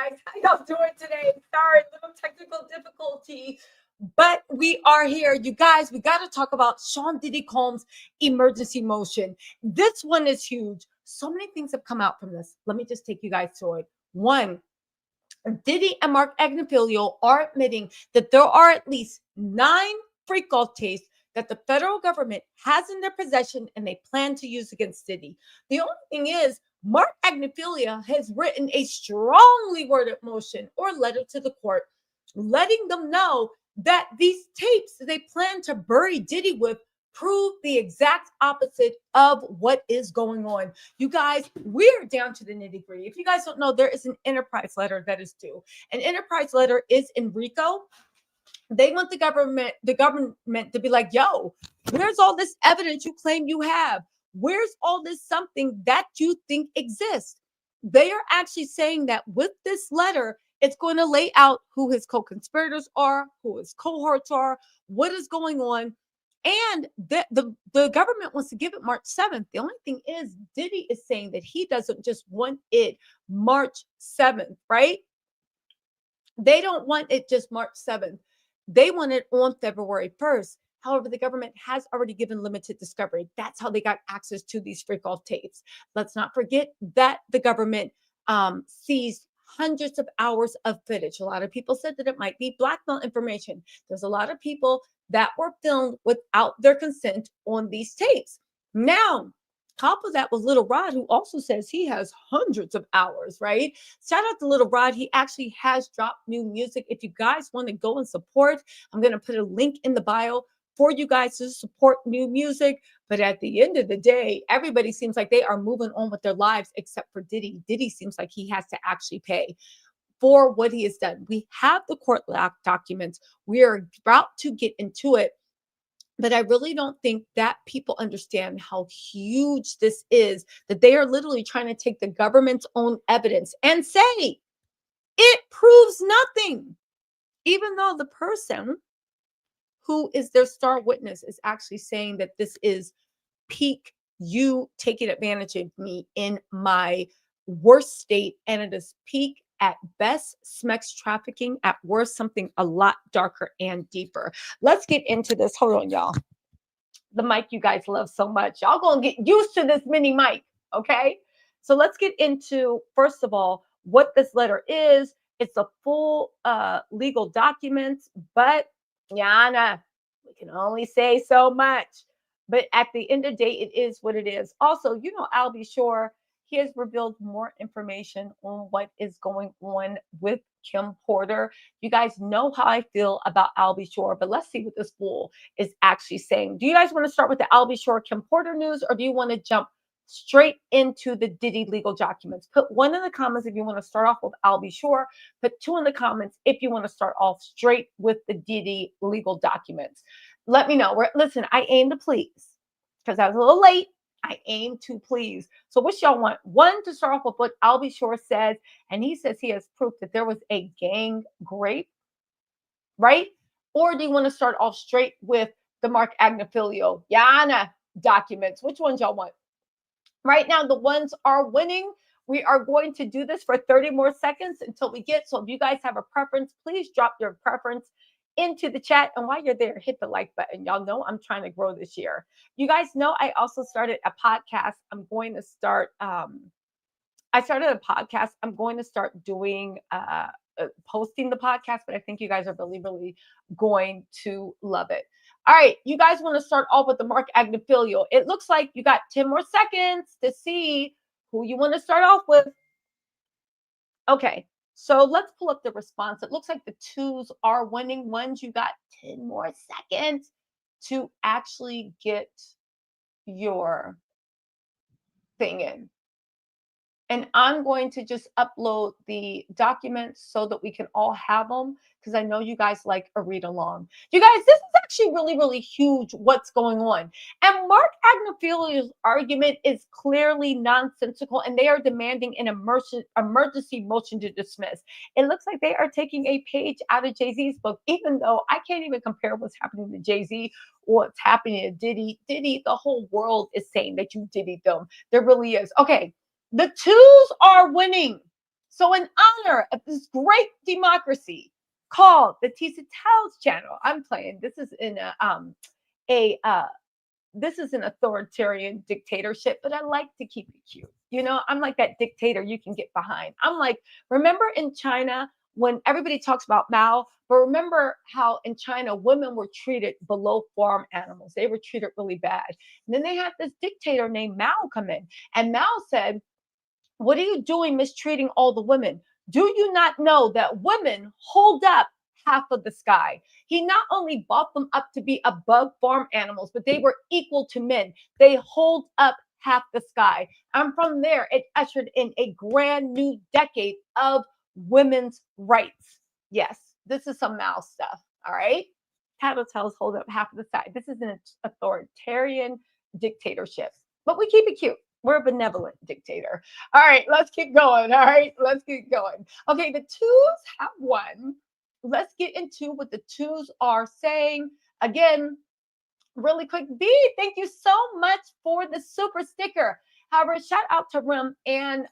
guys. How y'all doing today? Sorry, little technical difficulty, but we are here. You guys, we got to talk about Sean Diddy Combs' emergency motion. This one is huge. So many things have come out from this. Let me just take you guys through it. One, Diddy and Mark Agnifilo are admitting that there are at least 9 freak off tapes that the federal government has in their possession and they plan to use against Diddy. The only thing is, Mark Agnifilo has written a strongly worded motion or letter to the court, letting them know that these tapes they plan to bury Diddy with prove the exact opposite of what is going on. You guys, we're down to the nitty gritty. If you guys don't know, there is an enterprise letter that is due. An enterprise letter is in RICO. They want the government to be like, yo, where's all this evidence you claim you have? Where's all this something that you think exists? They are actually saying that with this letter, it's going to lay out who his co-conspirators are, who his cohorts are, what is going on. And the government wants to give it March 7th. The only thing is, Diddy is saying that he doesn't just want it March 7th, right? They don't want it just March 7th. They want it on February 1st. However, the government has already given limited discovery. That's how they got access to these freak off tapes. Let's not forget that the government seized hundreds of hours of footage. A lot of people said that it might be blackmail information. There's a lot of people that were filmed without their consent on these tapes. Now, top of that was Little Rod, who also says he has hundreds of hours, right? Shout out to Little Rod. He actually has dropped new music. If you guys want to go and support, I'm going to put a link in the bio for you guys to support new music. But at the end of the day, everybody seems like they are moving on with their lives except for Diddy. Diddy seems like he has to actually pay for what he has done. We have the court documents. We are about to get into it. But I really don't think that people understand how huge this is, that they are literally trying to take the government's own evidence and say it proves nothing, even though the person who is their star witness is actually saying that this is peak you taking advantage of me in my worst state, and it is peak at best SMEX trafficking, at worst something a lot darker and deeper. Let's get into this. Hold on, y'all. The mic you guys love so much. Y'all gonna get used to this mini mic, okay? So let's get into, first of all, what this letter is. It's a full legal document, but Yana, we can only say so much. But at the end of the day, it is what it is. Also, you know, I'll be sure he has revealed more information on what is going on with Kim Porter. You guys know how I feel about Albie Shore, but let's see what this fool is actually saying. Do you guys want to start with the Albie Shore Kim Porter news, or do you want to jump straight into the Diddy legal documents? Put 1 in the comments if you want to start off with Albie Shore. Put 2 in the comments if you want to start off straight with the Diddy legal documents. Let me know. Listen, I aim to please because I was a little late. I aim to please. So what y'all want? 1, to start off with what Albie Shore says, and he says he has proof that there was a gang rape, right? Or do you want to start off straight with the Mark Agnifilo, Yana documents? Which ones y'all want? Right now, the ones are winning. We are going to do this for 30 more seconds until we get. So if you guys have a preference, please drop your preference into the chat. And while you're there, hit the like button. Y'all know I'm trying to grow this year. You guys know I also started a podcast. I'm going to start, I started a podcast. I'm going to start doing, posting the podcast, but I think you guys are really, really going to love it. All right, you guys want to start off with the Mark Agnifilo. It looks like you got 10 more seconds to see who you want to start off with. Okay, so let's pull up the response. It looks like the 2s are winning. 1s, you got 10 more seconds to actually get your thing in. And I'm going to just upload the documents so that we can all have them, because I know you guys like a read along. You guys, this is actually really, really huge what's going on. And Mark Agnifilo's argument is clearly nonsensical, and they are demanding an emergency motion to dismiss. It looks like they are taking a page out of Jay-Z's book, even though I can't even compare what's happening to Jay-Z or what's happening to Diddy. Diddy, the whole world is saying that you Diddy them. There really is. Okay. The 2s are winning. So in honor of this great democracy called the Tisa Tells channel, I'm playing. This is in a this is an authoritarian dictatorship, but I like to keep it cute. You know, I'm like that dictator you can get behind. I'm like, remember in China when everybody talks about Mao, but remember how in China women were treated below farm animals. They were treated really bad. And then they had this dictator named Mao come in, and Mao said, "What are you doing mistreating all the women? Do you not know that women hold up half of the sky?" He not only brought them up to be above farm animals, but they were equal to men. They hold up half the sky. And from there, it ushered in a brand new decade of women's rights. Yes, this is some Mao stuff. All right. Tattletales hold up half of the sky. This is an authoritarian dictatorship, but we keep it cute. We're a benevolent dictator. All right, let's keep going. All right, let's keep going. Okay, the twos have won. Let's get into what the twos are saying. Again, really quick. B, thank you so much for the super sticker. However, shout out to Rim and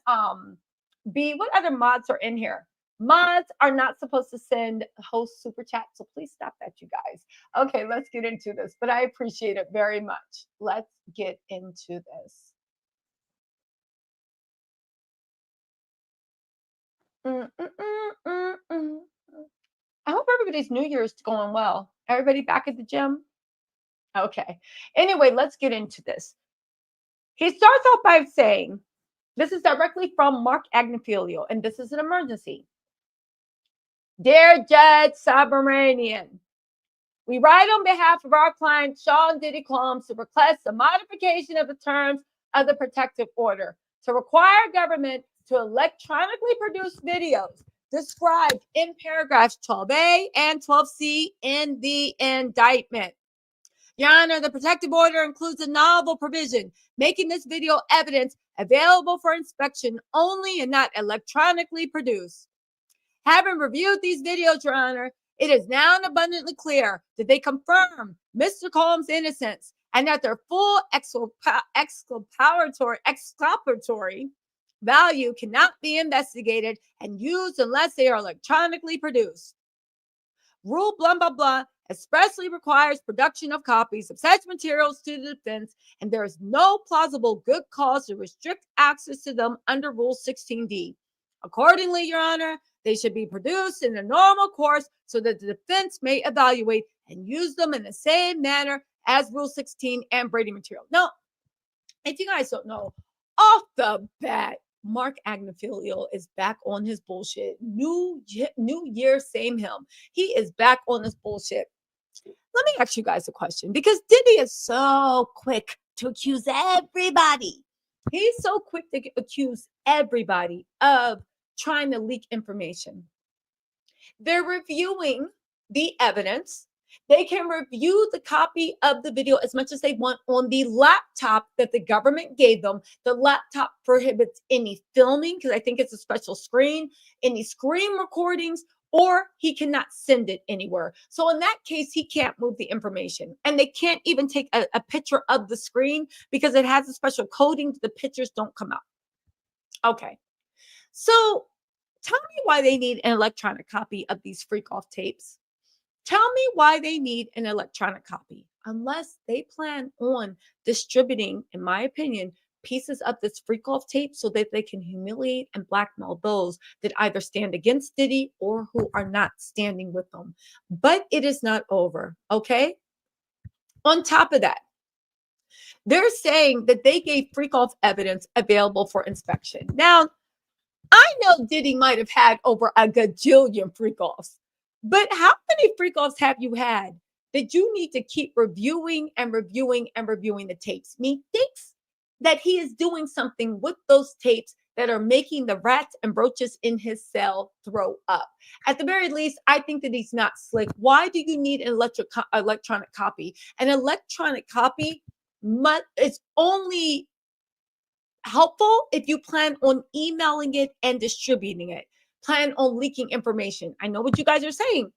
B. What other mods are in here? Mods are not supposed to send host super chat, so please stop that, you guys. Okay, let's get into this, but I appreciate it very much. Let's get into this. I hope everybody's New Year's going well. Everybody back at the gym? Okay. Anyway, let's get into this. He starts off by saying, this is directly from Mark Agnifilo, and this is an emergency. Dear Judge Subramanian, we write on behalf of our client, Sean Diddy Combs, to request a modification of the terms of the protective order to require government to electronically produce videos described in paragraphs 12A and 12C in the indictment. Your Honor, the protective order includes a novel provision making this video evidence available for inspection only and not electronically produced. Having reviewed these videos, Your Honor, it is now abundantly clear that they confirm Mr. Combs' innocence and that their full exculpatory value cannot be investigated and used unless they are electronically produced. Rule blah, blah, blah expressly requires production of copies of such materials to the defense, and there is no plausible good cause to restrict access to them under Rule 16D. Accordingly, Your Honor, they should be produced in the normal course so that the defense may evaluate and use them in the same manner as Rule 16 and Brady material. Now, if you guys don't know, off the bat, Mark Agnifilo is back on his bullshit. New year, same him. He is back on this bullshit. Let me ask you guys a question, because Diddy is so quick to accuse everybody. He's so quick to accuse everybody of trying to leak information. They're reviewing the evidence. They can review the copy of the video as much as they want on the laptop that the government gave them. The laptop prohibits any filming, because I think it's a special screen, any screen recordings, or he cannot send it anywhere. So in that case, he can't move the information. And they can't even take a picture of the screen because it has a special coding. The pictures don't come out. Okay. So tell me why they need an electronic copy of these freak off tapes. Tell me why they need an electronic copy, unless they plan on distributing, in my opinion, pieces of this freak off tape so that they can humiliate and blackmail those that either stand against Diddy or who are not standing with them. But it is not over, okay? On top of that, they're saying that they gave freak off evidence available for inspection. Now, I know Diddy might have had over a gajillion freak offs, but how many freak offs have you had that you need to keep reviewing and reviewing and reviewing the tapes? Methinks that he is doing something with those tapes that are making the rats and roaches in his cell throw up. At the very least, I think that he's not slick. Why do you need an electronic copy? An electronic copy is only helpful if you plan on emailing it and distributing it. Plan on leaking information. I know what you guys are saying.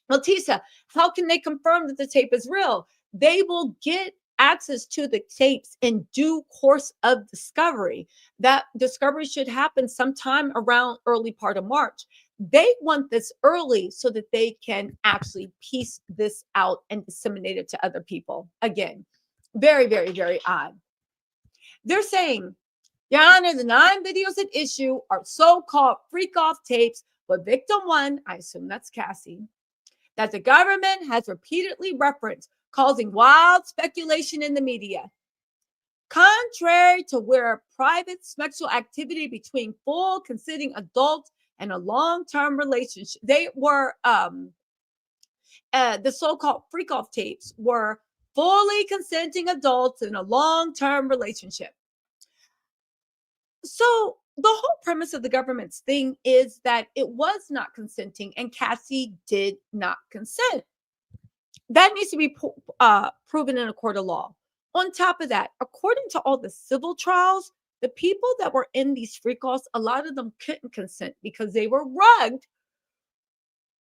Well, Tisa, how can they confirm that the tape is real? They will get access to the tapes in due course of discovery. That discovery should happen sometime around early part of March. They want this early so that they can actually piece this out and disseminate it to other people. Again, very, very, very odd. They're saying, Your Honor, the 9 videos at issue are so-called freak-off tapes with victim one, I assume that's Cassie, that the government has repeatedly referenced, causing wild speculation in the media. Contrary to where private sexual activity between full consenting adults and a long-term relationship, they were the so-called freak-off tapes were fully consenting adults in a long-term relationship. So the whole premise of the government's thing is that it was not consenting and Cassie did not consent. That needs to be proven in a court of law. On top of that, according to all the civil trials, the people that were in these freak-offs, a lot of them couldn't consent because they were rugged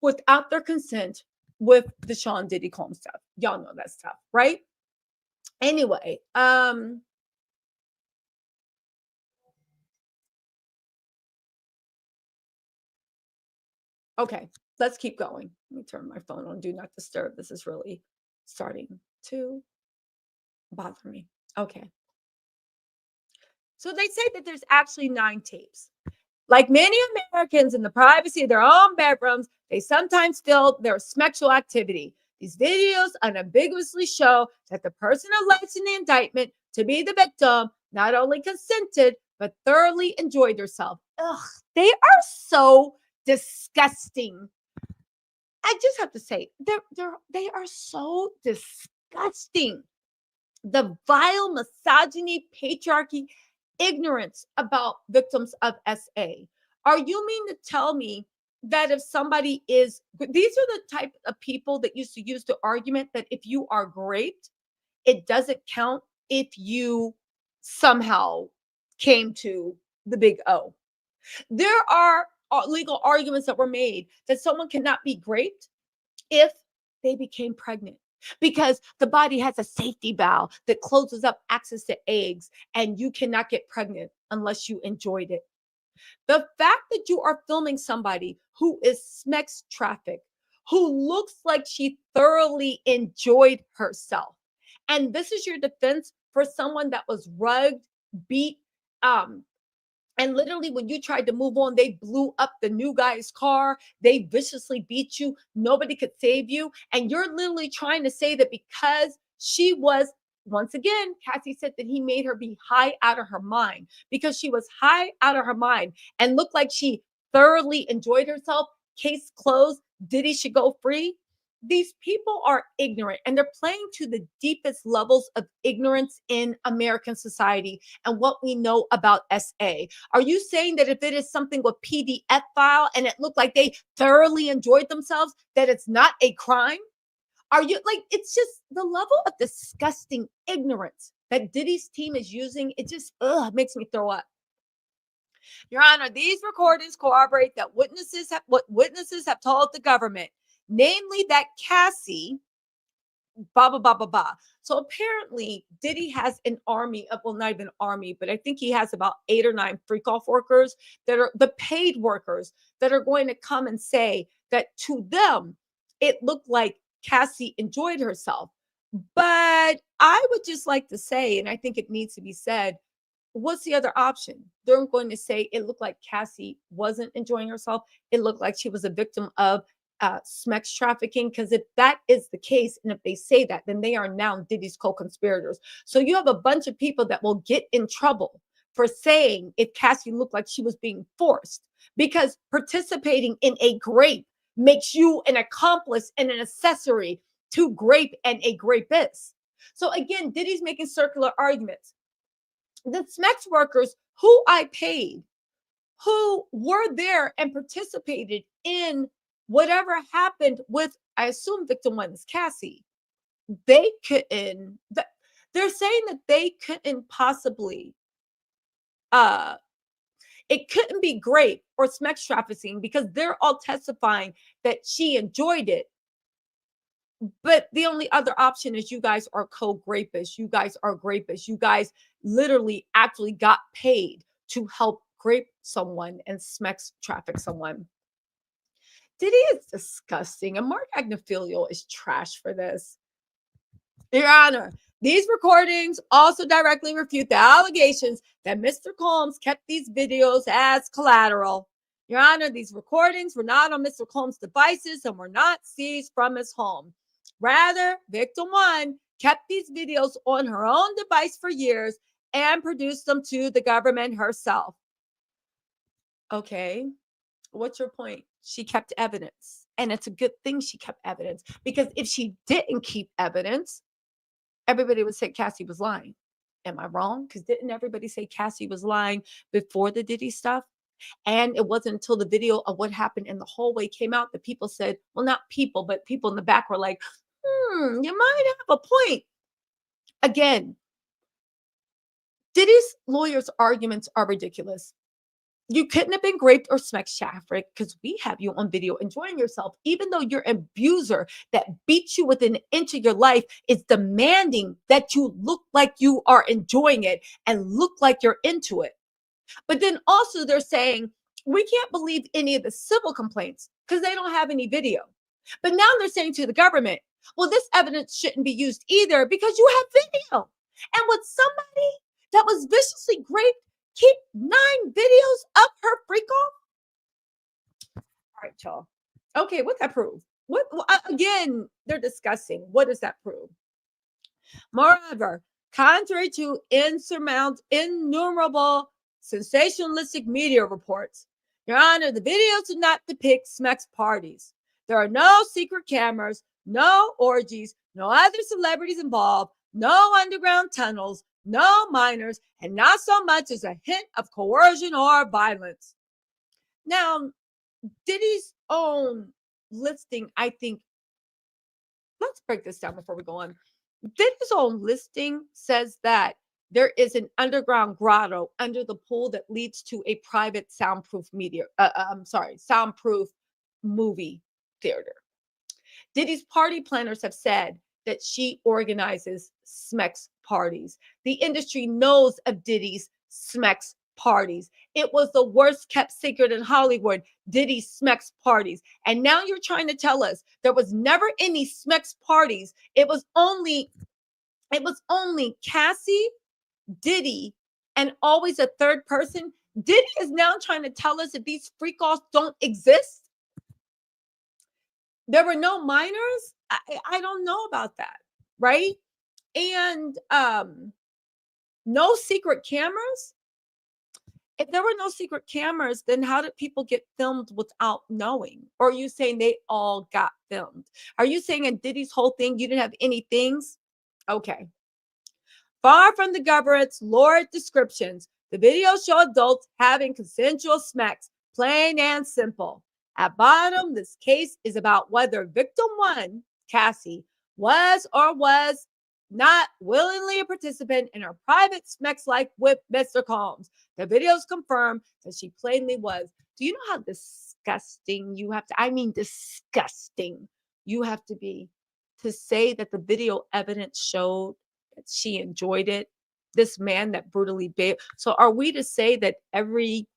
without their consent with the Sean Diddy Combs stuff. Y'all know that stuff, right? Anyway, okay, let's keep going. Let me turn my phone on Do Not Disturb. This is really starting to bother me. Okay. So they say that there's actually 9 tapes. Like many Americans in the privacy of their own bedrooms, they sometimes feel their sexual activity. These videos unambiguously show that the person alleged in the indictment to be the victim not only consented, but thoroughly enjoyed herself. Ugh, they are so disgusting. I just have to say, they are so disgusting. The vile misogyny, patriarchy, ignorance about victims of SA. Are you mean to tell me that if somebody is, these are the type of people that used to use the argument that if you are raped, it doesn't count if you somehow came to the big O. There are legal arguments that were made that someone cannot be raped if they became pregnant because the body has a safety valve that closes up access to eggs and you cannot get pregnant unless you enjoyed it. The fact that you are filming somebody who is sex trafficked, who looks like she thoroughly enjoyed herself, and this is your defense for someone that was rugged, beat, and literally, when you tried to move on, they blew up the new guy's car. They viciously beat you. Nobody could save you. And you're literally trying to say that because she was, once again, Cassie said that he made her be high out of her mind because she was high out of her mind and looked like she thoroughly enjoyed herself. Case closed. Diddy should go free. These people are ignorant and they're playing to the deepest levels of ignorance in American society and what we know about SA. Are you saying that if it is something with PDF file and it looked like they thoroughly enjoyed themselves, that it's not a crime? Are you like, it's just the level of disgusting ignorance that Diddy's team is using. It just makes me throw up. Your Honor, these recordings corroborate that what witnesses have told the government, namely that Cassie, blah, blah, blah, blah, blah. So apparently Diddy has an army of, well, not even army, but I think he has about 8 or 9 freak off workers that are the paid workers that are going to come and say that to them, it looked like Cassie enjoyed herself. But I would just like to say, and I think it needs to be said, what's the other option? They're going to say it looked like Cassie wasn't enjoying herself. It looked like she was a victim of sex trafficking. Because if that is the case, and if they say that, then they are now Diddy's co-conspirators. So you have a bunch of people that will get in trouble for saying if Cassie looked like she was being forced, because participating in a grape makes you an accomplice and an accessory to grape and a grapist. So again, Diddy's making circular arguments. The sex workers who I paid, who were there and participated in whatever happened with, I assume victim one is Cassie, they couldn't, they're saying that they couldn't possibly, it couldn't be grape or sex trafficking because they're all testifying that she enjoyed it. But the only other option is you guys are co-grapists. You guys are grapists. You guys literally actually got paid to help grape someone and sex traffic someone. Diddy is disgusting, and Mark Agnifilo is trash for this. Your Honor, these recordings also directly refute the allegations that Mr. Combs kept these videos as collateral. Your Honor, these recordings were not on Mr. Combs' devices and were not seized from his home. Rather, victim one kept these videos on her own device for years and produced them to the government herself. Okay, what's your point? She kept evidence. And it's a good thing she kept evidence, because if she didn't keep evidence, everybody would say Cassie was lying. Am I wrong? Because didn't everybody say Cassie was lying before the Diddy stuff? And it wasn't until the video of what happened in the hallway came out that people said, well, not people, but people in the back were like, you might have a point. Again, Diddy's lawyers' arguments are ridiculous. You couldn't have been raped or sex trafficked because we have you on video enjoying yourself, even though your abuser that beats you within an inch of your life is demanding that you look like you are enjoying it and look like you're into it. But then also they're saying, we can't believe any of the civil complaints because they don't have any video. But now they're saying to the government, well, this evidence shouldn't be used either because you have video. And with somebody that was viciously raped, keep 9 videos of her freak off? All right, y'all. Okay, what's that prove? What again, they're discussing. What does that prove? Moreover, contrary to innumerable sensationalistic media reports, Your Honor, the videos do not depict sex parties. There are no secret cameras, no orgies, no other celebrities involved, no underground tunnels, no minors, and not so much as a hint of coercion or violence. Now, Diddy's own listing, I think, let's break this down before we go on. Diddy's own listing says that there is an underground grotto under the pool that leads to a private soundproof soundproof movie theater. Diddy's party planners have said that she organizes SMEX parties. The industry knows of Diddy's SMEX parties. It was the worst kept secret in Hollywood, Diddy's SMEX parties. And now you're trying to tell us there was never any SMEX parties. It was only Cassie, Diddy, and always a third person. Diddy is now trying to tell us that these freak offs don't exist. There were no minors. I don't know about that, right? And no secret cameras. If there were no secret cameras, then how did people get filmed without knowing? Or are you saying they all got filmed? Are you saying in Diddy's whole thing you didn't have any things? Okay. Far from the government's lurid descriptions, the videos show adults having consensual smacks, plain and simple. At bottom, this case is about whether victim one, Cassie, was or was not willingly a participant in her private sex life with Mr. Combs. The videos confirm that she plainly was. Do you know how disgusting you have to, I mean disgusting, you have to be to say that the video evidence showed that she enjoyed it? This man that brutally bailed. So are we to say that every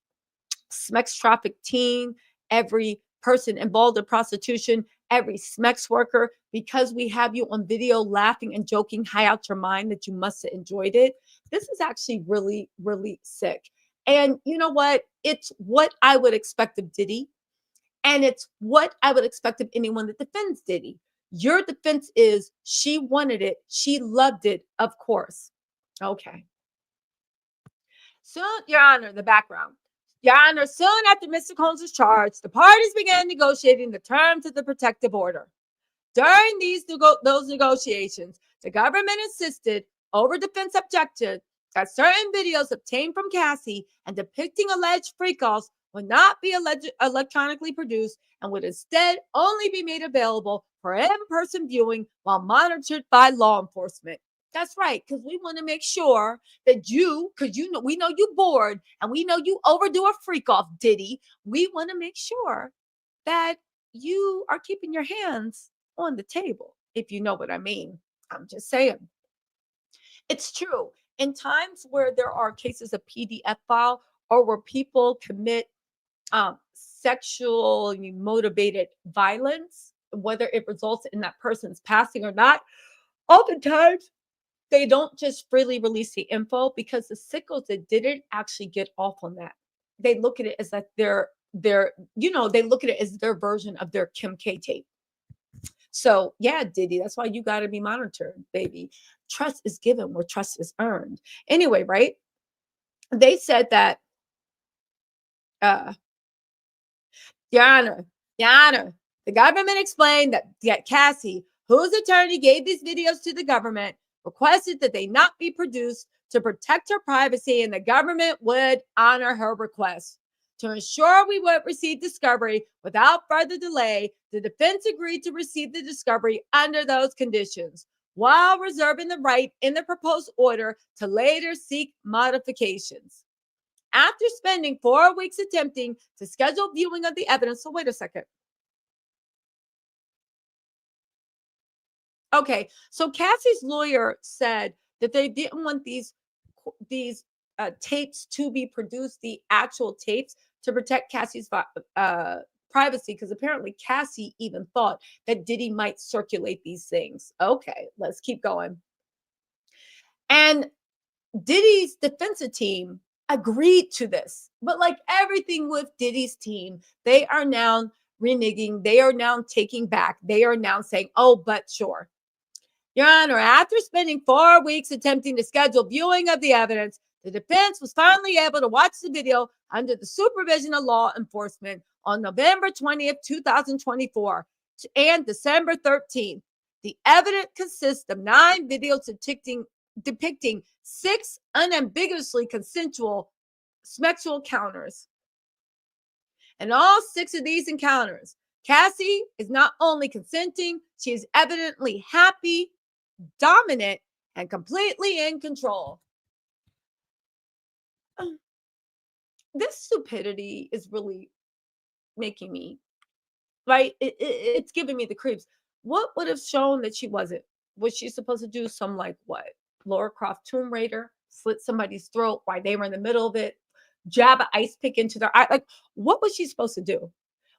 sex trafficked teen, every person involved in prostitution, every sex worker, because we have you on video laughing and joking high out your mind, that you must have enjoyed it? This is actually really, really sick. And you know what? It's what I would expect of Diddy. And it's what I would expect of anyone that defends Diddy. Your defense is she wanted it. She loved it, of course. Okay. Soon, Your Honor, the background. Your Honor, soon after Mr. Combs was charged, the parties began negotiating the terms of the protective order. During those negotiations, the government insisted, over defense objected, that certain videos obtained from Cassie and depicting alleged freak-offs would not be electronically produced and would instead only be made available for in-person viewing while monitored by law enforcement. That's right, because we want to make sure that because we know you bored and we know you overdo a freak off, Diddy. We want to make sure that you are keeping your hands on the table. if you know what I mean. I'm just saying. It's true. In times where there are cases of PDF file or where people commit sexually motivated violence, whether it results in that person's passing or not, oftentimes they don't just freely release the info because the sickos that didn't actually get off on that. They look at it as that they look at it as their version of their Kim K tape. So yeah, Diddy, that's why you got to be monitored, baby. Trust is given where trust is earned. Anyway, right? They said that, uh, Your Honor, Your Honor, the government explained that Cassie, whose attorney gave these videos to the government, requested that they not be produced to protect her privacy, and the government would honor her request. To ensure we would receive discovery without further delay, the defense agreed to receive the discovery under those conditions, while reserving the right in the proposed order to later seek modifications. After spending 4 weeks attempting to schedule viewing of the evidence. So wait a second. Okay, so Cassie's lawyer said that they didn't want these tapes to be produced, the actual tapes, to protect Cassie's privacy, because apparently Cassie even thought that Diddy might circulate these things. Okay, let's keep going. And Diddy's defensive team agreed to this. But like everything with Diddy's team, they are now reneging. They are now taking back. They are now saying, oh, but sure. Your Honor, after spending 4 weeks attempting to schedule viewing of the evidence, the defense was finally able to watch the video under the supervision of law enforcement on November 20th, 2024 and December 13th. The evidence consists of 9 videos depicting 6 unambiguously consensual sexual encounters. In all 6 of these encounters, Cassie is not only consenting, she is evidently happy, dominant, and completely in control. This stupidity is really making me, right? It's giving me the creeps. What would have shown that she wasn't? Was she supposed to do some like what? Laura Croft Tomb Raider, slit somebody's throat while they were in the middle of it, jab an ice pick into their eye? Like, what was she supposed to do?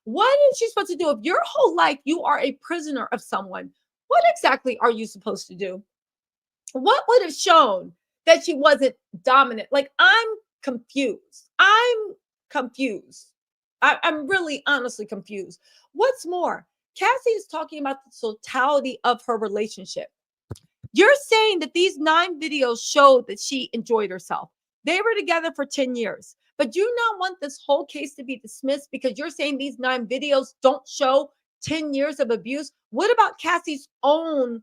What is she supposed to do? If your whole life you are a prisoner of someone, what exactly are you supposed to do? What would have shown that she wasn't dominant? Like, I'm confused. I'm really honestly confused. What's more, Cassie is talking about the totality of her relationship. You're saying that these 9 videos showed that she enjoyed herself. They were together for 10 years. But you now want this whole case to be dismissed because you're saying these 9 videos don't show 10 years of abuse? What about Cassie's own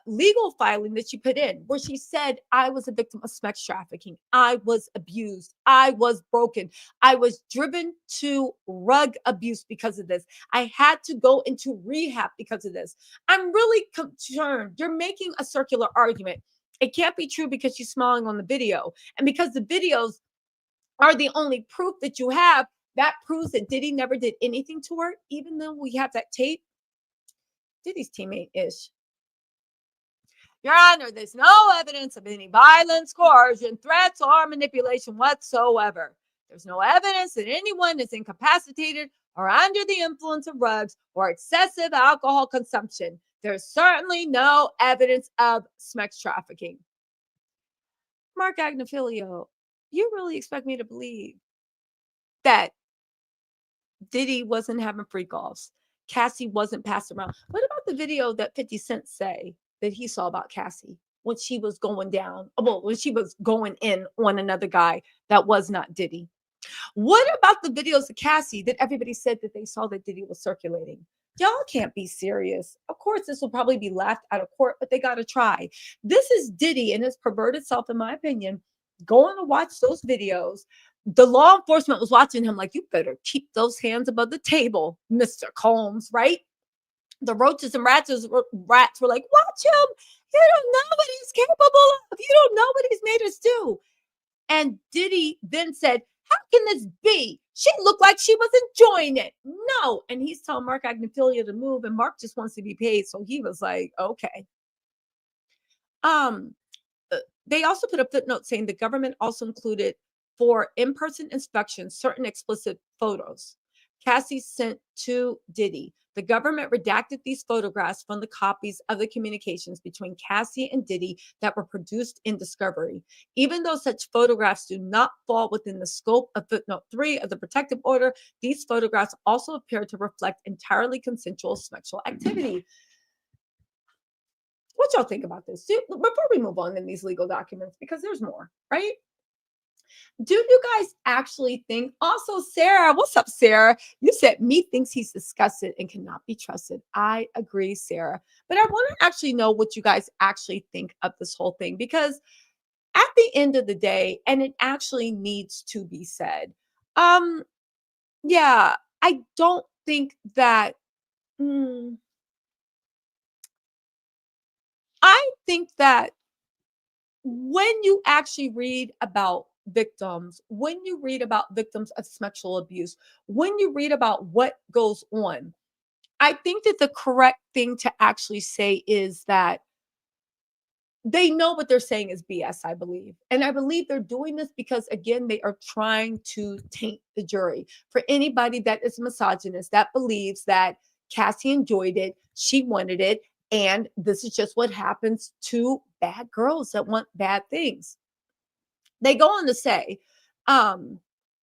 legal filing that she put in, where she said, I was a victim of sex trafficking, I was abused, I was broken, I was driven to rug abuse because of this, I had to go into rehab because of this? I'm really concerned. You're making a circular argument. It can't be true because she's smiling on the video, and because the videos are the only proof that you have. That proves that Diddy never did anything to her, even though we have that tape. Diddy's teammate ish. Your Honor, there's no evidence of any violence, coercion, threats, or manipulation whatsoever. There's no evidence that anyone is incapacitated or under the influence of drugs or excessive alcohol consumption. There's certainly no evidence of sex trafficking. Mark Agnifilo, you really expect me to believe that Diddy wasn't having freak offs? Cassie wasn't passed around? What about the video that 50 Cent say that he saw about Cassie when she was going down? Well, when she was going in on another guy that was not Diddy. What about the videos of Cassie that everybody said that they saw that Diddy was circulating? Y'all can't be serious. Of course, this will probably be laughed out of court, but they got to try. This is Diddy and his perverted self, in my opinion, going to watch those videos. The law enforcement was watching him like, you better keep those hands above the table, Mr. Combs, right? The roaches and rats were like, watch him. You don't know what he's capable of. You don't know what he's made us do. And Diddy then said, How can this be? She looked like she was enjoying it. No. And he's telling Mark Agnifilo to move, and Mark just wants to be paid. So he was like, okay. Um, they also put a footnote saying the government also included for in-person inspections certain explicit photos Cassie sent to Diddy. The government redacted these photographs from the copies of the communications between Cassie and Diddy that were produced in discovery. Even though such photographs do not fall within the scope of footnote 3 of the protective order, these photographs also appear to reflect entirely consensual sexual activity. What y'all think about this? Before we move on in these legal documents, because there's more, right? Do you guys actually think? Also, Sarah, what's up, Sarah? You said me thinks he's disgusted and cannot be trusted. I agree, Sarah. But I want to actually know what you guys actually think of this whole thing, because at the end of the day, and it actually needs to be said, um, yeah, I don't think that. mm, I think that when you actually read about victims, when you read about victims of sexual abuse, when you read about what goes on, I think that the correct thing to actually say is that they know what they're saying is BS, I believe. And I believe they're doing this because, again, they are trying to taint the jury. For anybody that is misogynist, that believes that Cassie enjoyed it, she wanted it, and this is just what happens to bad girls that want bad things. They go on to say, um,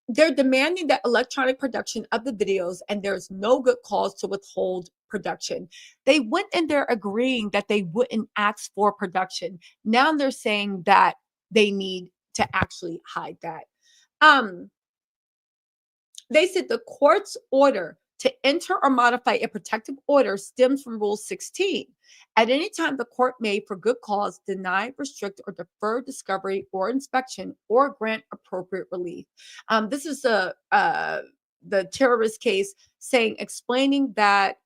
they're demanding that electronic production of the videos, and there's no good cause to withhold production. They went in there agreeing that they wouldn't ask for production. Now they're saying that they need to actually hide that. Um, they said the court's order to enter or modify a protective order stems from Rule 16. At any time, the court may, for good cause, deny, restrict, or defer discovery or inspection or grant appropriate relief. This is the terrorist case saying, explaining that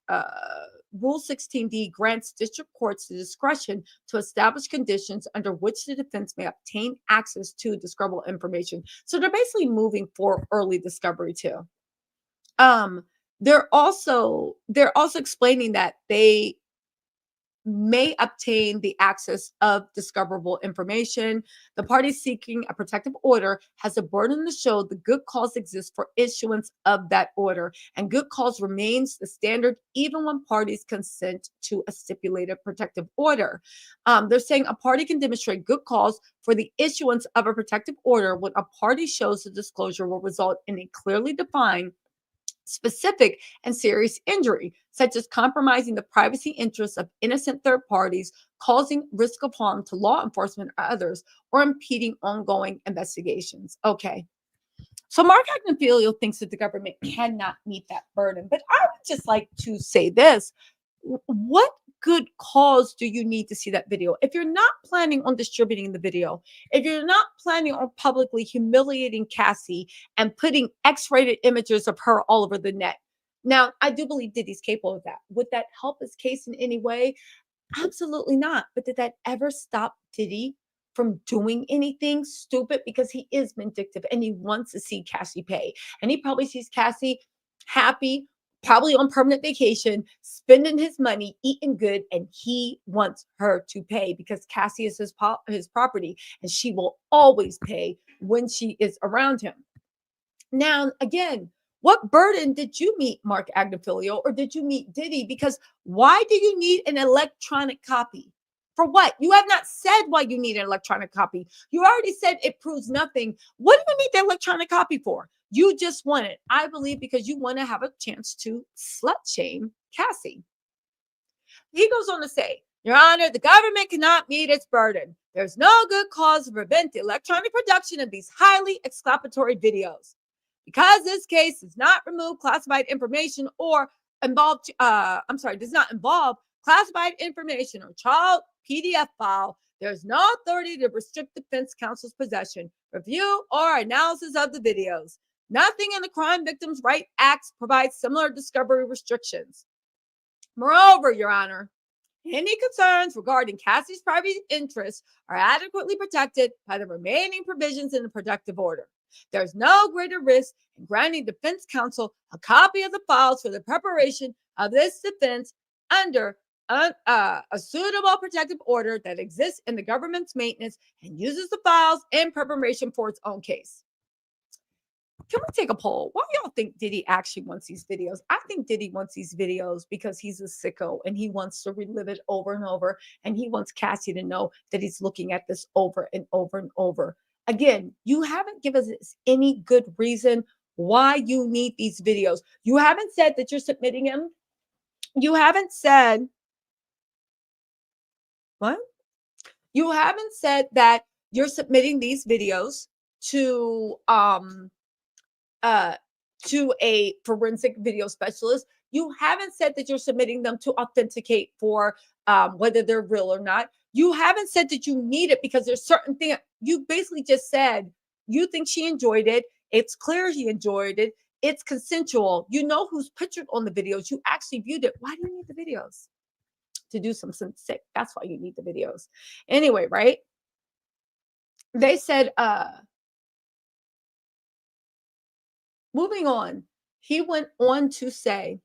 Rule 16D grants district courts the discretion to establish conditions under which the defense may obtain access to discoverable information. So they're basically moving for early discovery too. Um, they're also explaining that they may obtain the access of discoverable information. The party seeking a protective order has a burden to show the good cause exists for issuance of that order, and good cause remains the standard even when parties consent to a stipulated protective order. They're saying a party can demonstrate good cause for the issuance of a protective order when a party shows the disclosure will result in a clearly defined, specific, and serious injury, such as compromising the privacy interests of innocent third parties, causing risk of harm to law enforcement or others, or impeding ongoing investigations. Okay. So Mark Agnifilo thinks that the government cannot meet that burden. But I would just like to say this. What good cause do you need to see that video? If you're not planning on distributing the video, if you're not planning on publicly humiliating Cassie and putting X-rated images of her all over the net. Now, I do believe Diddy's capable of that. Would that help his case in any way? Absolutely not. But did that ever stop Diddy from doing anything stupid? Because he is vindictive and he wants to see Cassie pay. And he probably sees Cassie happy, probably on permanent vacation, spending his money, eating good, and he wants her to pay because Cassie is his property, and she will always pay when she is around him. Now, again, what burden did you meet, Mark Agnifilo, or did you meet Diddy? Because why do you need an electronic copy? For what? You have not said why you need an electronic copy. You already said it proves nothing. What do you need the electronic copy for? You just want it, I believe, because you want to have a chance to slut shame Cassie. He goes on to say, Your Honor, the government cannot meet its burden. There's no good cause to prevent the electronic production of these highly exculpatory videos. Because this case does not remove classified information or does not involve classified information or child PDF file, there's no authority to restrict defense counsel's possession, review, or analysis of the videos. Nothing in the Crime Victims' Right Act provides similar discovery restrictions. Moreover, Your Honor, any concerns regarding Cassie's private interests are adequately protected by the remaining provisions in the protective order. There's no greater risk in granting defense counsel a copy of the files for the preparation of this defense under a suitable protective order that exists in the government's maintenance and uses the files in preparation for its own case. Can we take a poll? Why y'all think Diddy actually wants these videos? I think Diddy wants these videos because he's a sicko and he wants to relive it over and over. And he wants Cassie to know that he's looking at this over and over and over. Again, you haven't given us any good reason why you need these videos. You haven't said that you're submitting them. You haven't said, what? You haven't said that you're submitting these videos to a forensic video specialist. You haven't said that you're submitting them to authenticate for whether they're real or not. You haven't said that you need it because there's certain things. You basically just said you think she enjoyed it. It's clear he enjoyed it. It's consensual. You know who's pictured on the videos. You actually viewed it. Why do you need the videos? To do something sick. That's why you need the videos. Anyway, right? They said, moving on, he went on to say,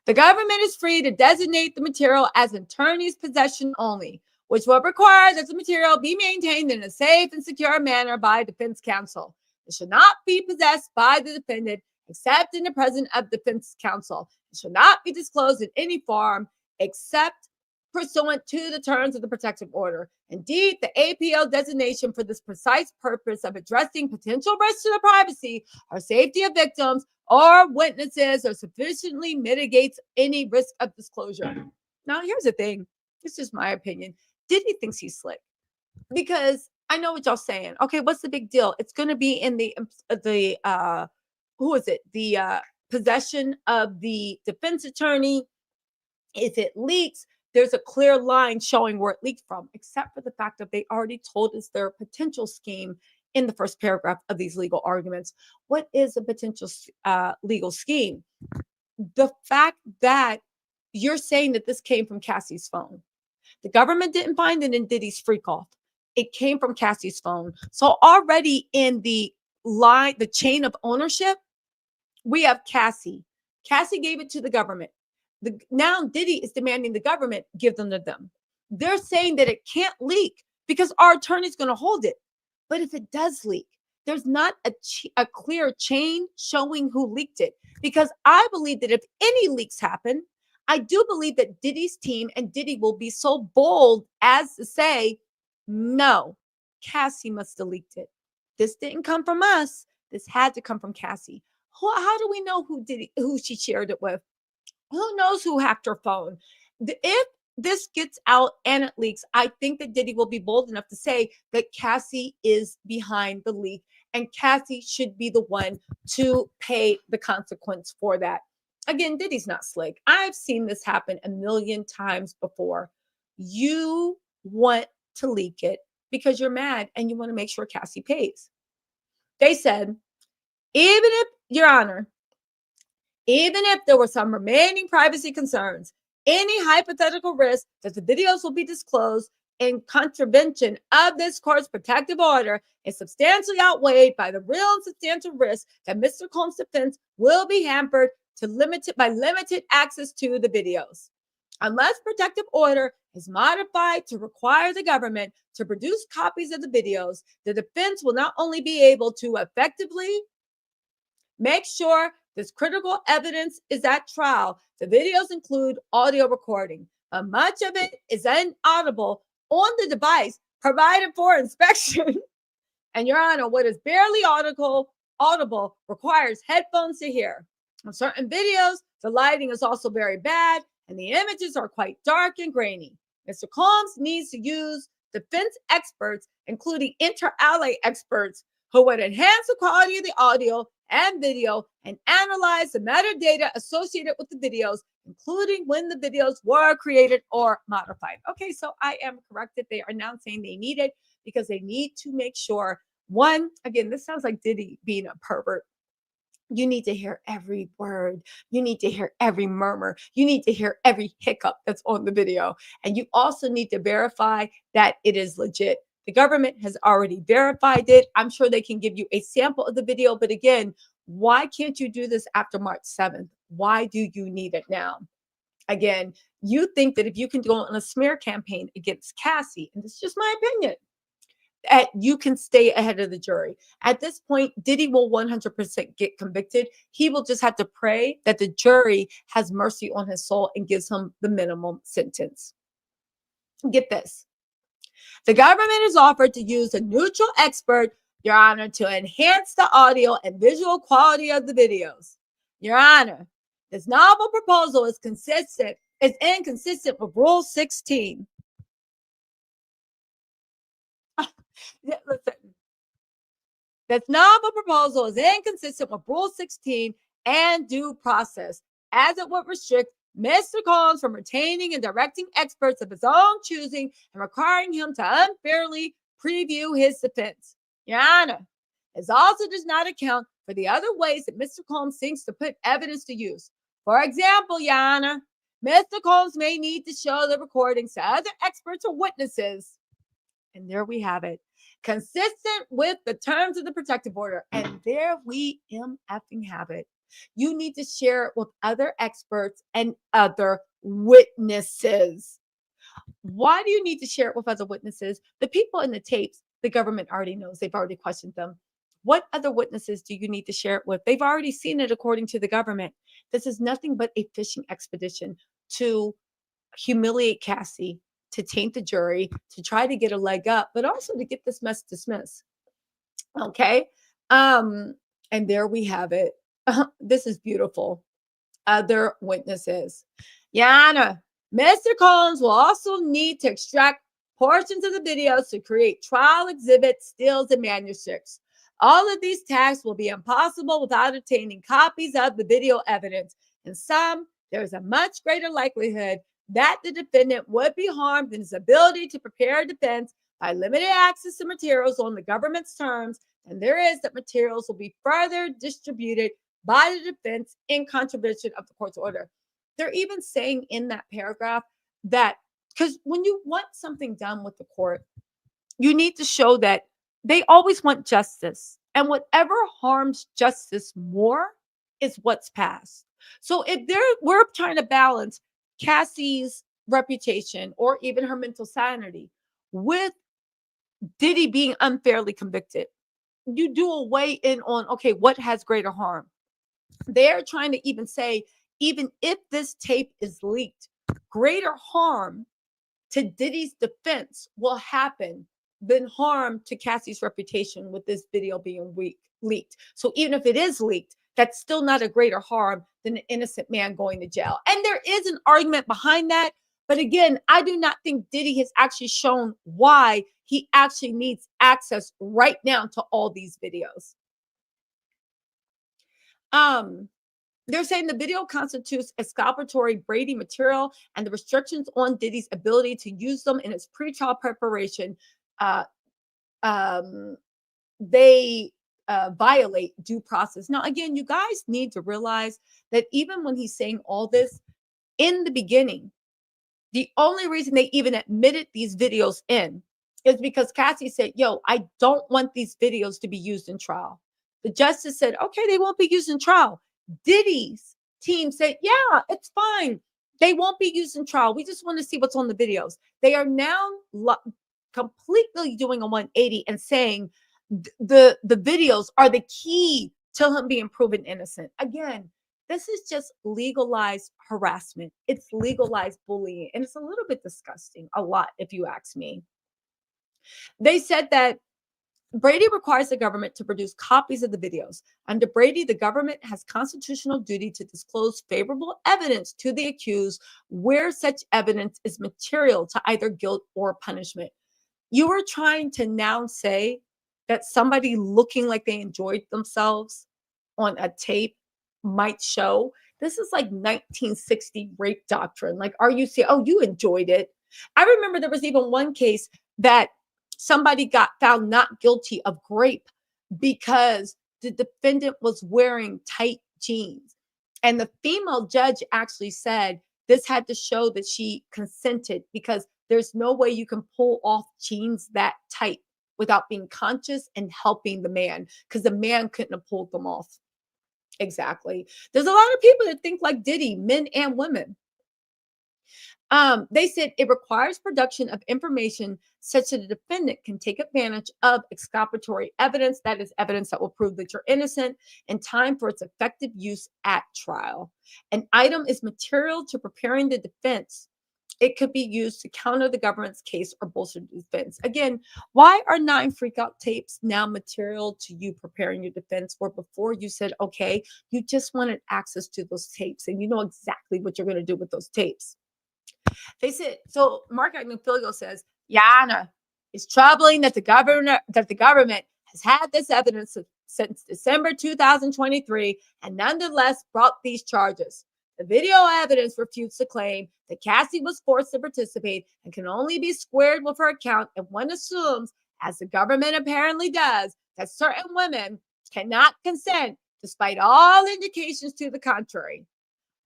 the government is free to designate the material as attorney's possession only, which will require that the material be maintained in a safe and secure manner by defense counsel. It should not be possessed by the defendant except in the presence of defense counsel. It should not be disclosed in any form except pursuant to the terms of the protective order. Indeed, the APO designation for this precise purpose of addressing potential risks to the privacy or safety of victims or witnesses or sufficiently mitigates any risk of disclosure. Now, here's the thing. This is my opinion. Diddy thinks he's slick because I know what y'all saying. Okay, what's the big deal? It's going to be in the who is it? The possession of the defense attorney. If it leaks, there's a clear line showing where it leaked from, except for the fact that they already told us their potential scheme in the first paragraph of these legal arguments. What is a potential legal scheme? The fact that you're saying that this came from Cassie's phone. The government didn't find it in Diddy's freak off. It came from Cassie's phone. So already in the line, the chain of ownership, we have Cassie. Cassie gave it to the government. Now Diddy is demanding the government give them to them. They're saying that it can't leak because our attorney's going to hold it. But if it does leak, there's not a clear chain showing who leaked it. Because I believe that if any leaks happen, I do believe that Diddy's team and Diddy will be so bold as to say, no, Cassie must have leaked it. This didn't come from us. This had to come from Cassie. How do we know who she shared it with? Who knows who hacked her phone? If this gets out and it leaks, I think that Diddy will be bold enough to say that Cassie is behind the leak and Cassie should be the one to pay the consequence for that. Again, Diddy's not slick. I've seen this happen a million times before. You want to leak it because you're mad and you want to make sure Cassie pays. They said, even if, Your Honor, even if there were some remaining privacy concerns, any hypothetical risk that the videos will be disclosed in contravention of this court's protective order is substantially outweighed by the real and substantial risk that Mr. Combs' defense will be hampered by limited access to the videos. Unless protective order is modified to require the government to produce copies of the videos, the defense will not only be able to effectively make sure this critical evidence is at trial. The videos include audio recording, but much of it is inaudible on the device provided for inspection. And Your Honor, what is barely audible requires headphones to hear. On certain videos, the lighting is also very bad and the images are quite dark and grainy. Mr. Combs needs to use defense experts, including inter alia experts, who would enhance the quality of the audio and video and analyze the metadata associated with the videos, including when the videos were created or modified. Okay, so I am correct that they are now saying they need it because they need to make sure, one, again, this sounds like Diddy being a pervert. You need to hear every word. You need to hear every murmur. You need to hear every hiccup that's on the video. And you also need to verify that it is legit. The government has already verified it. I'm sure they can give you a sample of the video. But again, why can't you do this after March 7th? Why do you need it now? Again, you think that if you can go on a smear campaign against Cassie, and this is just my opinion, that you can stay ahead of the jury. At this point, Diddy will 100% get convicted. He will just have to pray that the jury has mercy on his soul and gives him the minimum sentence. Get this. The government is offered to use a neutral expert, Your Honor, to enhance the audio and visual quality of the videos. Your Honor, this novel proposal is inconsistent with Rule 16. Listen, this novel proposal is inconsistent with Rule 16 and due process, as it would restrict Mr. Combs from retaining and directing experts of his own choosing and requiring him to unfairly preview his defense. Your Honor, this also does not account for the other ways that Mr. Combs seeks to put evidence to use. For example, Your Honor, Mr. Combs may need to show the recordings to other experts or witnesses. And there we have it. Consistent with the terms of the protective order. And there we MFing have it. You need to share it with other experts and other witnesses. Why do you need to share it with other witnesses? The people in the tapes, the government already knows. They've already questioned them. What other witnesses do you need to share it with? They've already seen it according to the government. This is nothing but a fishing expedition to humiliate Cassie, to taint the jury, to try to get a leg up, but also to get this mess dismissed. Okay. And there we have it. This is beautiful. Other witnesses. Your Honor, Mr. Combs will also need to extract portions of the videos to create trial exhibits, stills, and manuscripts. All of these tasks will be impossible without obtaining copies of the video evidence. In sum, there is a much greater likelihood that the defendant would be harmed in his ability to prepare a defense by limited access to materials on the government's terms, and there is that materials will be further distributed by the defense in contravention of the court's order. They're even saying in that paragraph that, because when you want something done with the court, you need to show that they always want justice. And whatever harms justice more is what's passed. So if we're trying to balance Cassie's reputation or even her mental sanity with Diddy being unfairly convicted, you do a weigh in on, okay, what has greater harm? They're trying to even say, even if this tape is leaked, greater harm to Diddy's defense will happen than harm to Cassie's reputation with this video being leaked. So even if it is leaked, that's still not a greater harm than an innocent man going to jail. And there is an argument behind that. But again, I do not think Diddy has actually shown why he actually needs access right now to all these videos. They're saying the video constitutes exculpatory Brady material, and the restrictions on Diddy's ability to use them in his pretrial preparation, they violate due process. Now, again, you guys need to realize that even when he's saying all this, in the beginning, the only reason they even admitted these videos in is because Cassie said, yo, I don't want these videos to be used in trial. The justice said, okay, they won't be used in trial. Diddy's team said, yeah, it's fine. They won't be used in trial. We just want to see what's on the videos. They are now completely doing a 180 and saying the videos are the key to him being proven innocent. Again, this is just legalized harassment. It's legalized bullying. And it's a little bit disgusting, a lot, if you ask me. They said that Brady requires the government to produce copies of the videos. Under Brady, the government has constitutional duty to disclose favorable evidence to the accused where such evidence is material to either guilt or punishment. You are trying to now say that somebody looking like they enjoyed themselves on a tape might show. This is like 1960 rape doctrine. Like, are you saying, oh, you enjoyed it? I remember there was even one case that somebody got found not guilty of rape because the defendant was wearing tight jeans. And the female judge actually said this had to show that she consented because There's no way you can pull off jeans that tight without being conscious and helping the man, because the man couldn't have pulled them off. Exactly. There's a lot of people that think like Diddy, men and women. They said it requires production of information such that the defendant can take advantage of exculpatory evidence, that is, evidence that will prove that you're innocent, in time for its effective use at trial. An item is material to preparing the defense. It could be used to counter the government's case or bolster the defense. Again, why are 9 freakout tapes now material to you preparing your defense? Where before you said, okay, you just wanted access to those tapes and you know exactly what you're going to do with those tapes. They said, so Mark Agnifilo says, Yana, it's troubling that the government has had this evidence since December 2023 and nonetheless brought these charges. The video evidence refutes the claim that Cassie was forced to participate and can only be squared with her account if one assumes, as the government apparently does, that certain women cannot consent despite all indications to the contrary,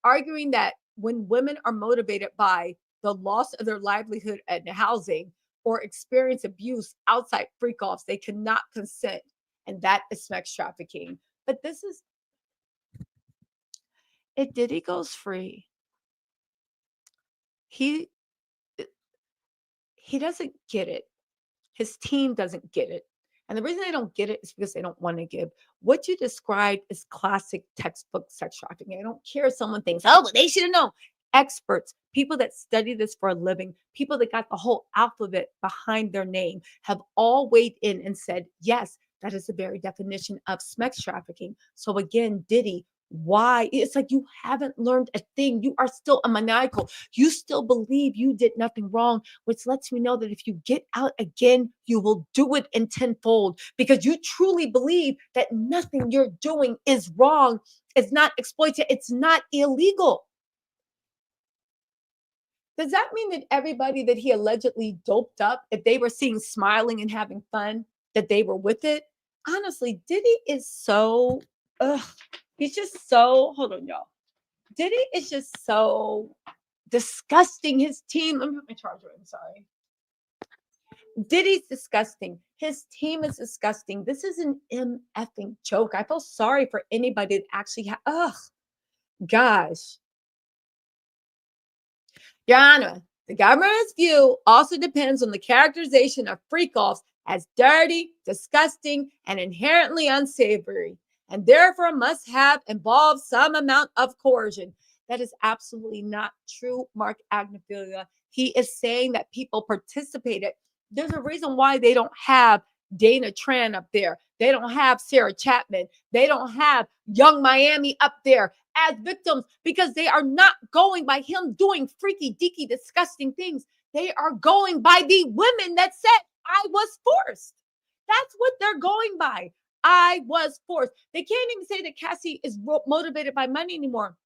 arguing that when women are motivated by the loss of their livelihood and housing or experience abuse outside freak-offs, they cannot consent, and that is sex trafficking. But this is, if Diddy goes free, he doesn't get it. His team doesn't get it. And the reason they don't get it is because they don't want to give. What you described is classic textbook sex trafficking. I don't care if someone thinks, oh, well, they should have known. Experts, people that study this for a living, people that got the whole alphabet behind their name, have all weighed in and said, yes, that is the very definition of sex trafficking. So again, Diddy, why? It's like you haven't learned a thing. You are still a maniacal. You still believe you did nothing wrong, which lets me know that if you get out again, you will do it in tenfold, because you truly believe that nothing you're doing is wrong. It's not exploitative. It's not illegal. Does that mean that everybody that he allegedly doped up, if they were seen smiling and having fun, that they were with it? Honestly, Diddy is so, ugh, he's just so, hold on, y'all. Diddy is just so disgusting. His team, let me put my charger in, sorry. Diddy's disgusting. His team is disgusting. This is an MFing joke. I feel sorry for anybody that actually, gosh. Your Honor, the government's view also depends on the characterization of freak-offs as dirty, disgusting, and inherently unsavory, and therefore must have involved some amount of coercion. That is absolutely not true, Mark Agnifilo. He is saying that people participated. There's a reason why they don't have Dana Tran up there. They don't have Sarah Chapman. They don't have Young Miami up there as victims, because they are not going by him doing freaky, deaky, disgusting things. They are going by the women that said, I was forced. That's what they're going by. I was forced. They can't even say that Cassie is motivated by money anymore,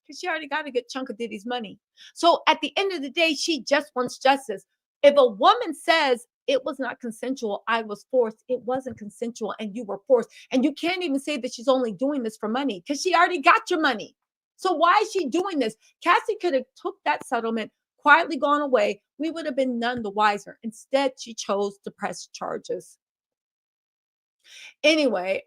because she already got a good chunk of Diddy's money. So at the end of the day, she just wants justice. If a woman says it was not consensual, I was forced, it wasn't consensual and you were forced. And you can't even say that she's only doing this for money, because she already got your money. So why is she doing this? Cassie could have took that settlement, quietly gone away. We would have been none the wiser. Instead, she chose to press charges. Anyway,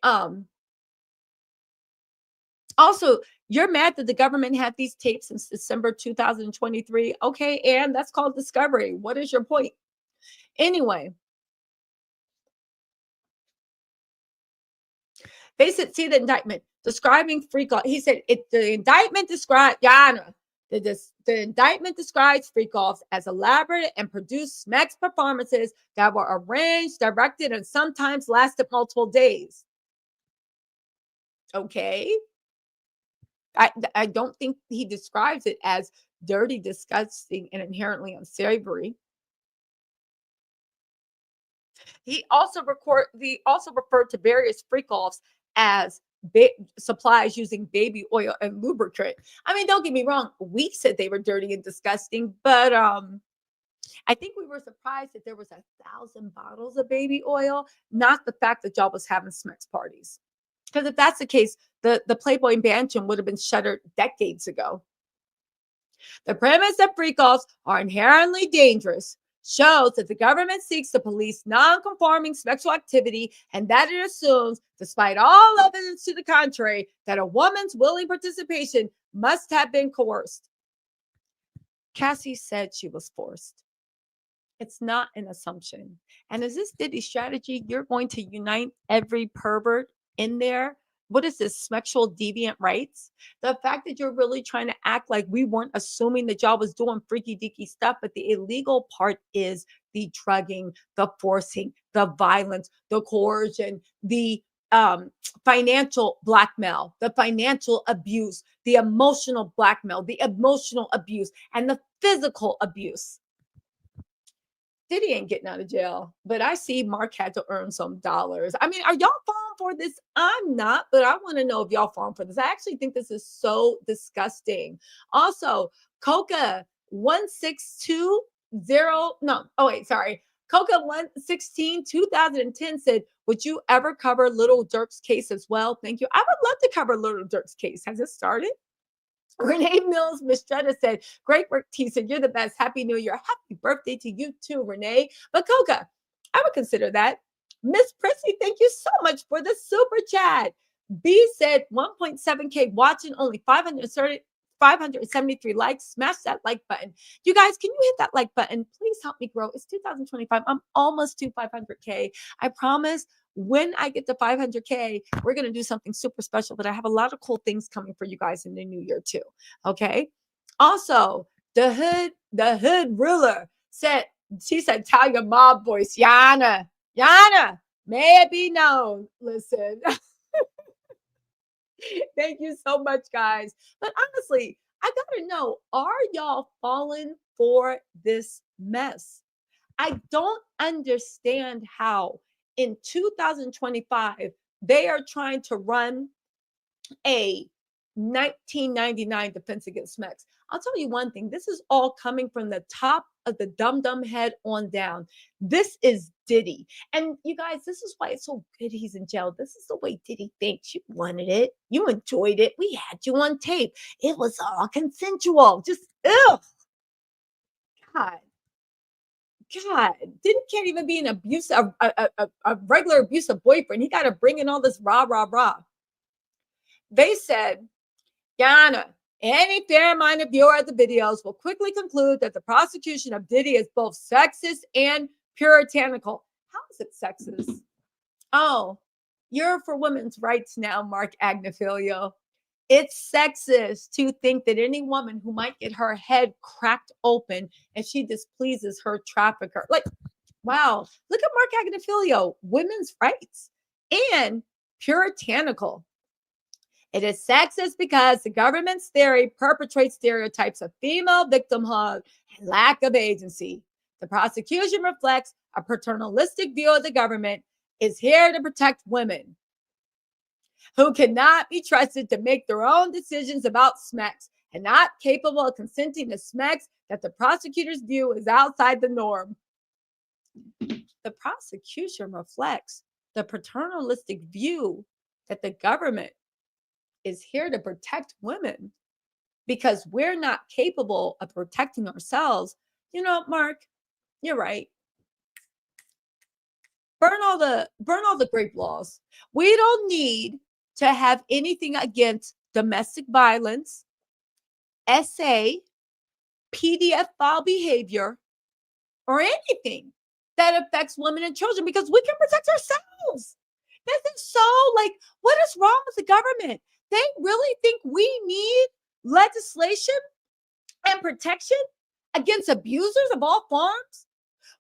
also, you're mad that the government had these tapes since December 2023. Okay, and that's called discovery. What is your point? Anyway, they said, see the indictment describing freak off. He said the indictment described, Yana, the indictment describes freak offs as elaborate and produced smex performances that were arranged, directed, and sometimes lasted multiple days. Okay. I don't think he describes it as dirty, disgusting, and inherently unsavory. He also referred to various freak-offs as supplies using baby oil and lubricant. I mean, don't get me wrong. We said they were dirty and disgusting, but I think we were surprised that there was 1,000 bottles of baby oil, not the fact that y'all was having smex parties. Because if that's the case, the Playboy Mansion would have been shuttered decades ago. The premise that freak-offs are inherently dangerous, shows that the government seeks to police non-conforming sexual activity and that it assumes, despite all evidence to the contrary, that a woman's willing participation must have been coerced. Cassie said she was forced. It's not an assumption. And is this Diddy strategy? You're going to unite every pervert in there. What is this, sexual deviant rights? The fact that you're really trying to act like we weren't assuming that y'all was doing freaky deaky stuff, but the illegal part is the drugging, the forcing, the violence, the coercion, the financial blackmail, the financial abuse, the emotional blackmail, the emotional abuse, and the physical abuse. Diddy ain't getting out of jail, but I see Mark had to earn some dollars. I mean, are y'all falling for this? I'm not, but I want to know if y'all falling for this. I actually think this is so disgusting. Also, Coca 1620, no, oh wait, sorry. Coca 116 2010 said, would you ever cover Little Dirk's case as well? Thank you. I would love to cover Little Dirk's case. Has it started? Renee Mills Mistretta said, great work, T. Said, you're the best. Happy New Year. Happy birthday to you too, Renee. But Coca, I would consider that. Miss Prissy, thank you so much for the super chat. B said 1.7K watching, only 573 likes. Smash that like button. You guys, can you hit that like button? Please help me grow. It's 2025. I'm almost to 500K. I promise when I get to 500K, we're going to do something super special, but I have a lot of cool things coming for you guys in the new year too. Okay. Also, the hood ruler said, she said, tell your mob voice, Yana, may it be known. Listen. Thank you so much, guys. But honestly, I gotta know, are y'all falling for this mess? I don't understand how in 2025 they are trying to run a 1999 defense against Mex. I'll tell you one thing. This is all coming from the top of the dum-dum head on down. This is Diddy. And you guys, this is why it's so good he's in jail. This is the way Diddy thinks. You wanted it. You enjoyed it. We had you on tape. It was all consensual. Just, ugh. God. Diddy can't even be an abusive, a regular abusive boyfriend. He got to bring in all this rah, rah, rah. They said, Yana, any fair-minded viewer of the videos will quickly conclude that the prosecution of Diddy is both sexist and puritanical. How is it sexist? Oh, you're for women's rights now, Mark Agnifilo. It's sexist to think that any woman who might get her head cracked open if she displeases her trafficker. Like, wow, look at Mark Agnifilo, women's rights and puritanical. It is sexist because the government's theory perpetrates stereotypes of female victimhood and lack of agency. The prosecution reflects a paternalistic view of the government is here to protect women who cannot be trusted to make their own decisions about smecks and not capable of consenting to smecks that the prosecutor's view is outside the norm. The prosecution reflects the paternalistic view that the government is here to protect women because we're not capable of protecting ourselves. You know, Mark, you're right. Burn all the grape laws. We don't need to have anything against domestic violence, SA, PDF file behavior, or anything that affects women and children because we can protect ourselves. This is so like, what is wrong with the government? They really think we need legislation and protection against abusers of all forms?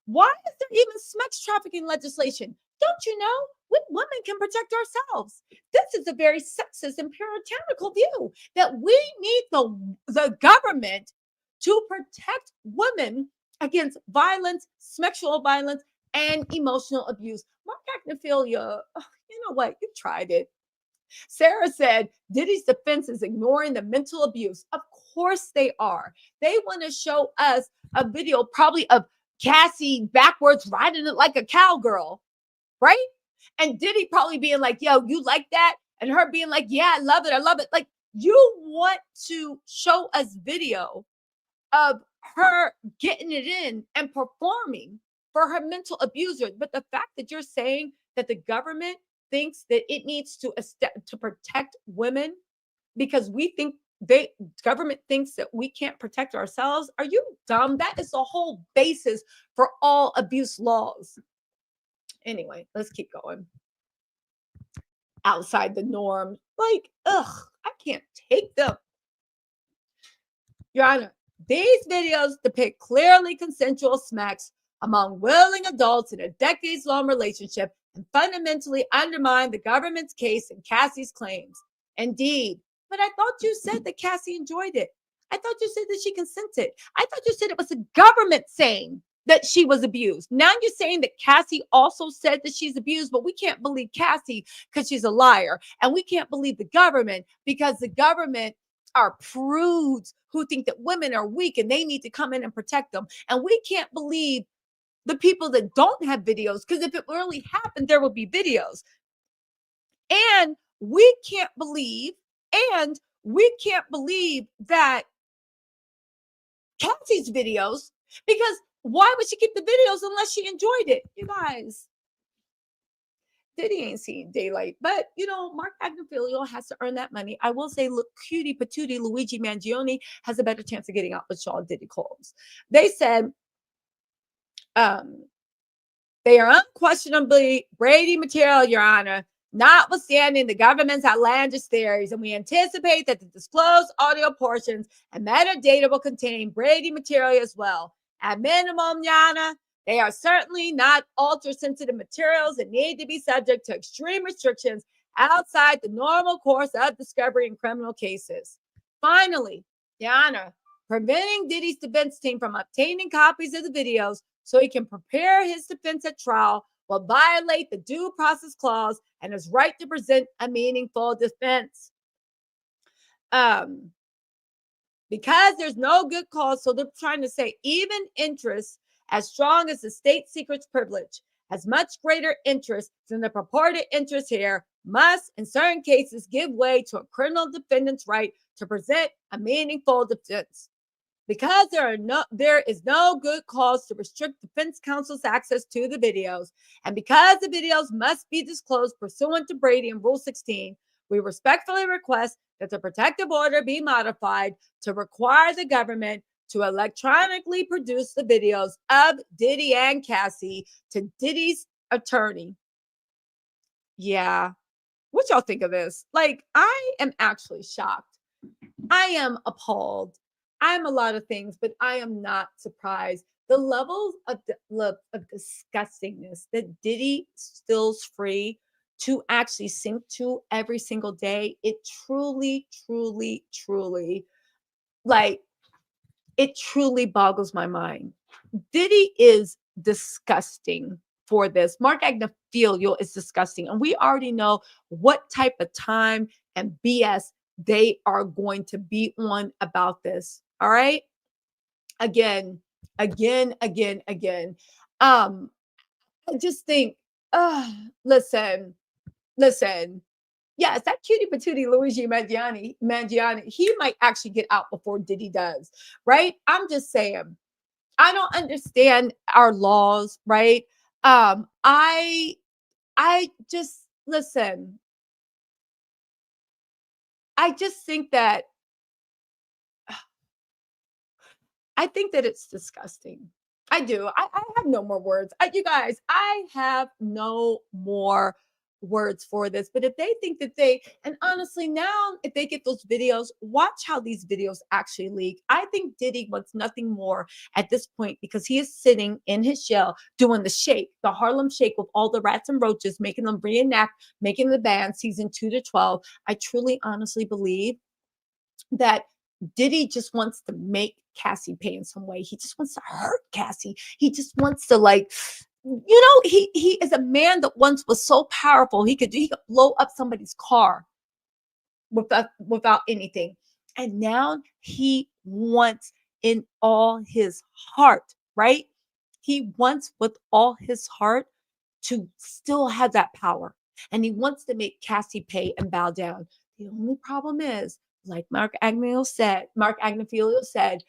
Why is there even sex trafficking legislation? Don't you know? We women can protect ourselves. This is a very sexist and puritanical view that we need the government to protect women against violence, sexual violence, and emotional abuse. Mark Agnifilo, you know what? You tried it. Sarah said, Diddy's defense is ignoring the mental abuse. Of course they are. They want to show us a video probably of Cassie backwards riding it like a cowgirl, right? And Diddy probably being like, yo, you like that? And her being like, yeah, I love it. I love it. Like, you want to show us video of her getting it in and performing for her mental abuser. But the fact that you're saying that the government thinks that it needs to protect women because we think they government thinks that we can't protect ourselves. Are you dumb? That is the whole basis for all abuse laws. Anyway, let's keep going. Outside the norm. Like, ugh, I can't take them. Your Honor, these videos depict clearly consensual smacks among willing adults in a decades-long relationship and fundamentally undermine the government's case and Cassie's claims. Indeed, but I thought you said that Cassie enjoyed it. I thought you said that she consented. I thought you said it was the government saying that she was abused. Now you're saying that Cassie also said that she's abused, but we can't believe Cassie because she's a liar. And we can't believe the government because the government are prudes who think that women are weak and they need to come in and protect them. And we can't believe the people that don't have videos, because if it really happened, there would be videos. And we can't believe, that Kelsey's videos, because why would she keep the videos unless she enjoyed it? You guys, Diddy ain't seen daylight, but Mark Agnifilo has to earn that money. I will say, look, cutie patootie Luigi Mangione has a better chance of getting out with Sean Diddy Combs. They said, they are unquestionably Brady material, Your Honor, notwithstanding the government's outlandish theories, and we anticipate that the disclosed audio portions and metadata will contain Brady material as well. At minimum, Your Honor, they are certainly not ultra-sensitive materials that need to be subject to extreme restrictions outside the normal course of discovery in criminal cases. Finally, Your Honor, preventing Diddy's defense team from obtaining copies of the videos so he can prepare his defense at trial will violate the due process clause and his right to present a meaningful defense. Because there's no good cause, so they're trying to say even interest as strong as the state secret's privilege has much greater interest than the purported interest here must, in certain cases, give way to a criminal defendant's right to present a meaningful defense. Because there is no good cause to restrict defense counsel's access to the videos, and because the videos must be disclosed pursuant to Brady and Rule 16, we respectfully request that the protective order be modified to require the government to electronically produce the videos of Diddy and Cassie to Diddy's attorney. Yeah. What y'all think of this? Like, I am actually shocked. I am appalled. I'm a lot of things, but I am not surprised. The levels of disgustingness that Diddy stills free to actually sink to every single day, it truly, truly, truly, like, it truly boggles my mind. Diddy is disgusting for this. Mark Agnifilo is disgusting. And we already know what type of time and BS they are going to be on about this. All right. Again. I just think, listen. Yes, that cutie patootie Luigi Mangione, he might actually get out before Diddy does, right? I'm just saying, I don't understand our laws, right? I just listen. I just think that it's disgusting. I do. I have no more words. You guys, I have no more words for this. But if they think that and honestly, now if they get those videos, watch how these videos actually leak. I think Diddy wants nothing more at this point because he is sitting in his shell doing the shake, the Harlem Shake with all the rats and roaches, making them reenact, making the band season 2 to 12. I truly, honestly believe that Diddy just wants to make Cassie pay in some way. He just wants to hurt Cassie. He just wants to he is a man that once was so powerful he could blow up somebody's car without anything. And now he wants in all his heart, right? He wants with all his heart to still have that power. And he wants to make Cassie pay and bow down. The only problem is, like Mark Agnifilo said,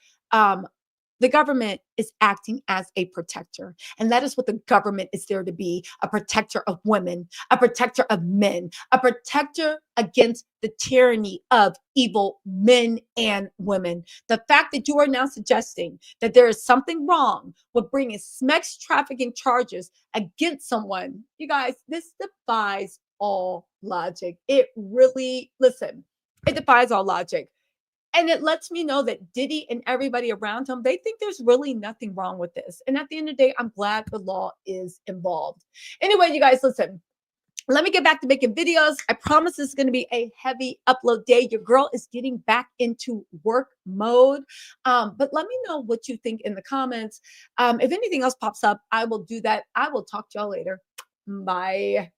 The government is acting as a protector. And that is what the government is there to be, a protector of women, a protector of men, a protector against the tyranny of evil men and women. The fact that you are now suggesting that there is something wrong with bringing sex trafficking charges against someone, you guys, this defies all logic. It really, listen, it defies all logic. And it lets me know that Diddy and everybody around him, they think there's really nothing wrong with this. And at the end of the day, I'm glad the law is involved. Anyway, you guys, listen, let me get back to making videos. I promise this is going to be a heavy upload day. Your girl is getting back into work mode. But let me know what you think in the comments. If anything else pops up, I will do that. I will talk to y'all later. Bye.